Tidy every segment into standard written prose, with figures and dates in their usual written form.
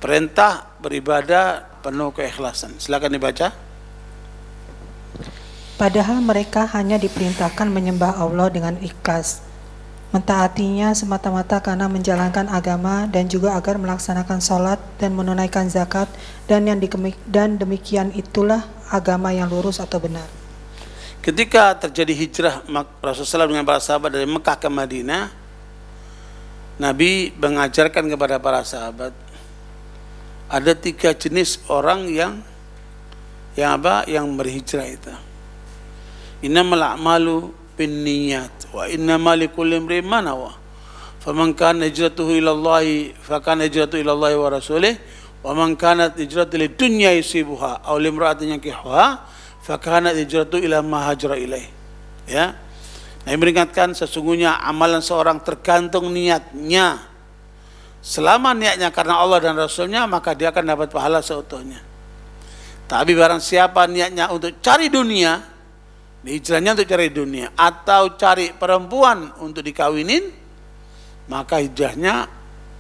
Perintah beribadah penuh keikhlasan. Silakan dibaca. Padahal mereka hanya diperintahkan menyembah Allah dengan ikhlas, mentaatinya semata-mata karena menjalankan agama dan juga agar melaksanakan sholat dan menunaikan zakat, dan demikian itulah agama yang lurus atau benar. Ketika terjadi hijrah Rasulullah SAW dengan para sahabat dari Mekah ke Madinah, Nabi mengajarkan kepada para sahabat ada 3 jenis orang yang berhijrah itu. Innamal a'malu binniyat wa innamal likulli imrin ma nawa. Faman kana hijratuhu ila Allah fa kana hijratuhu ila Allah wa rasulih wa man kanat hijratuhu lidunya yusibuha aw limra'atin yankihuha fa kana hijratuhu ila ma hajara ilaih. Ya. Nah, meringatkan sesungguhnya amalan seorang tergantung niatnya. Selama niatnya karena Allah dan Rasulnya, maka dia akan dapat pahala seutuhnya. Tapi barang siapa niatnya untuk cari dunia, hijrahnya untuk cari dunia atau cari perempuan untuk dikawinin, maka hijrahnya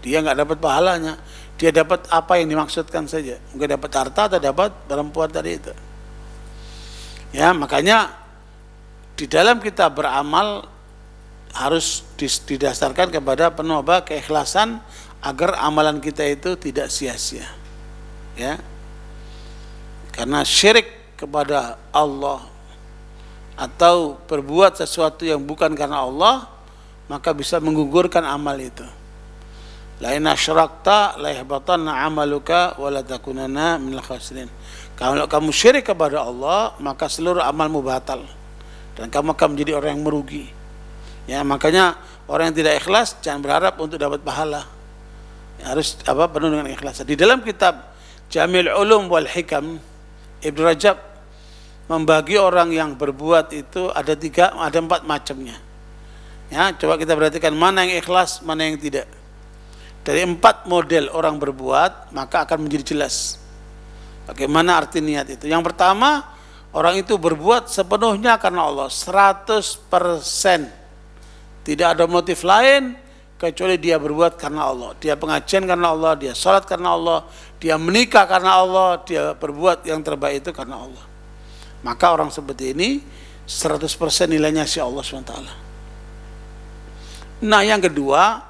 dia nggak dapat pahalanya. Dia dapat apa yang dimaksudkan saja, mungkin dapat harta atau dapat perempuan tadi itu. Ya, makanya di dalam kita beramal harus didasarkan kepada penuh keikhlasan agar amalan kita itu tidak sia-sia. Ya. Karena syirik kepada Allah atau berbuat sesuatu yang bukan karena Allah, maka bisa menggugurkan amal itu. La in asyrakta la yahbatanna 'amaluka wa la takunanna minal khasirin. Kalau kamu syirik kepada Allah, maka seluruh amalmu batal dan kamu akan menjadi orang yang merugi. Ya, makanya orang yang tidak ikhlas jangan berharap untuk dapat pahala. Ya, harus penuh dengan ikhlas. Di dalam kitab Jamil Ulum wal Hikam, Ibnu Rajab membagi orang yang berbuat itu ada 4 macamnya. Ya, coba kita perhatikan mana yang ikhlas, mana yang tidak. Dari 4 model orang berbuat, maka akan menjadi jelas bagaimana arti niat itu. Yang pertama, orang itu berbuat sepenuhnya karena Allah, 100%. Tidak ada motif lain kecuali dia berbuat karena Allah. Dia pengajian karena Allah, dia sholat karena Allah, dia menikah karena Allah, dia berbuat yang terbaik itu karena Allah. Maka orang seperti ini 100% nilainya si Allah SWT. Nah, yang kedua,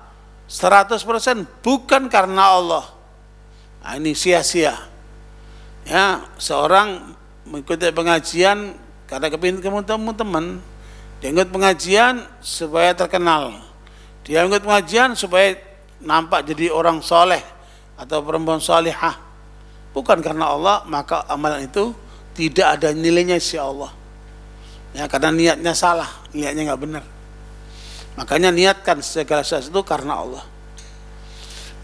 100% bukan karena Allah. Nah, ini sia-sia. Ya, seorang mengikuti pengajian karena kepingin teman-teman. Dia ikut pengajian supaya terkenal. Dia ikut pengajian supaya nampak jadi orang soleh atau perempuan solihah. Bukan karena Allah, maka amalan itu tidak ada nilainya si Allah. Ya, karena niatnya salah, niatnya nggak benar. Makanya niatkan segala sesuatu itu karena Allah.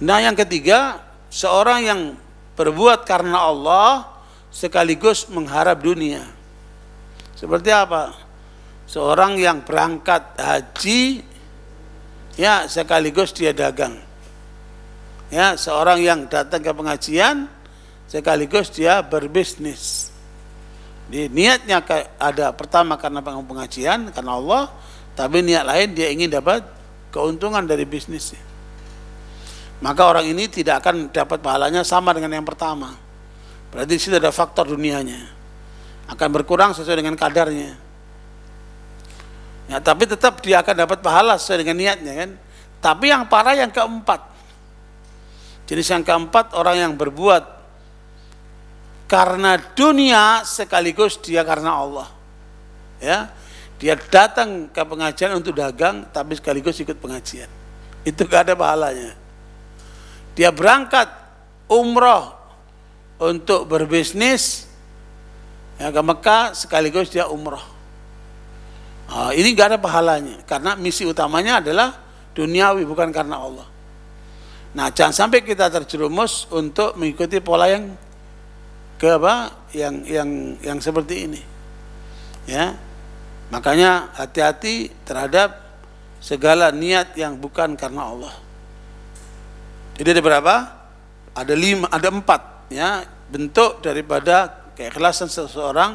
Nah, yang ketiga, seorang yang berbuat karena Allah sekaligus mengharap dunia. Seperti apa? Seorang yang berangkat haji, ya sekaligus dia dagang. Ya, seorang yang datang ke pengajian sekaligus dia berbisnis. Di niatnya ada pertama karena pengajian karena Allah, tapi niat lain dia ingin dapat keuntungan dari bisnisnya. Maka orang ini tidak akan dapat pahalanya sama dengan yang pertama. Berarti di situ ada faktor dunianya. Akan berkurang sesuai dengan kadarnya. Ya, tapi tetap dia akan dapat pahala sesuai dengan niatnya kan. Tapi yang parah yang keempat. Jenis yang keempat, orang yang berbuat karena dunia sekaligus dia karena Allah. Ya. Dia datang ke pengajian untuk dagang tapi sekaligus ikut pengajian. Itu gak ada pahalanya. Dia berangkat umroh untuk berbisnis ya, ke Mekah sekaligus dia umroh. Ini gak ada pahalanya karena misi utamanya adalah duniawi bukan karena Allah. Nah, jangan sampai kita terjerumus untuk mengikuti pola yang yang seperti ini. Ya. Makanya hati-hati terhadap segala niat yang bukan karena Allah. Jadi ada berapa? Ada 4 ya, bentuk daripada keikhlasan seseorang.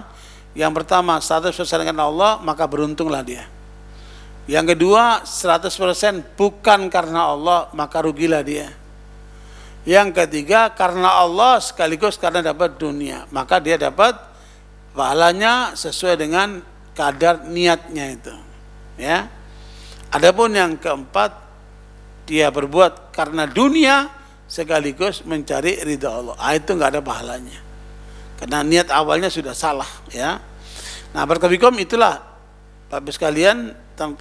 Yang pertama 100% karena Allah, maka beruntunglah dia. Yang kedua 100% bukan karena Allah, maka rugilah dia. Yang ketiga, karena Allah sekaligus karena dapat dunia, maka dia dapat pahalanya sesuai dengan kadar niatnya itu. Ya. Adapun yang keempat, dia berbuat karena dunia sekaligus mencari ridha Allah. Itu enggak ada pahalanya. Karena niat awalnya sudah salah, ya. Nah, barakallahu itulah Bapak sekalian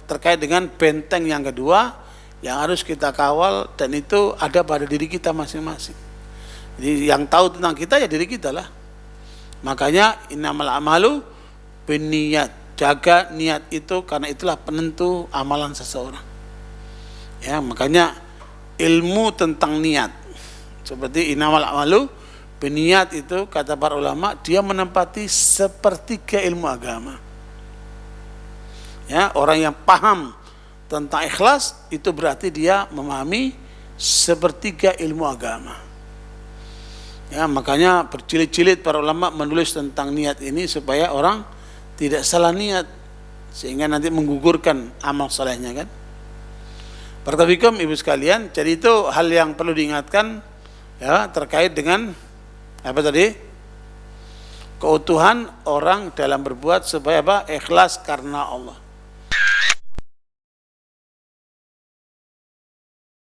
terkait dengan benteng yang kedua yang harus kita kawal, dan itu ada pada diri kita masing-masing. Jadi yang tahu tentang kita ya diri kita lah. Makanya innamal a'malu binniyat, jaga niat itu karena itulah penentu amalan seseorang. Ya, makanya ilmu tentang niat seperti innamal a'malu binniyat itu kata para ulama dia menempati sepertiga ilmu agama. Ya, orang yang paham tentang ikhlas itu berarti dia memahami sepertiga ilmu agama. Ya, makanya berjilid-jilid para ulama menulis tentang niat ini supaya orang tidak salah niat sehingga nanti menggugurkan amal salehnya kan. Barakallahu ibu sekalian, jadi itu hal yang perlu diingatkan ya terkait dengan apa tadi? Keutuhan orang dalam berbuat supaya apa? Ikhlas karena Allah.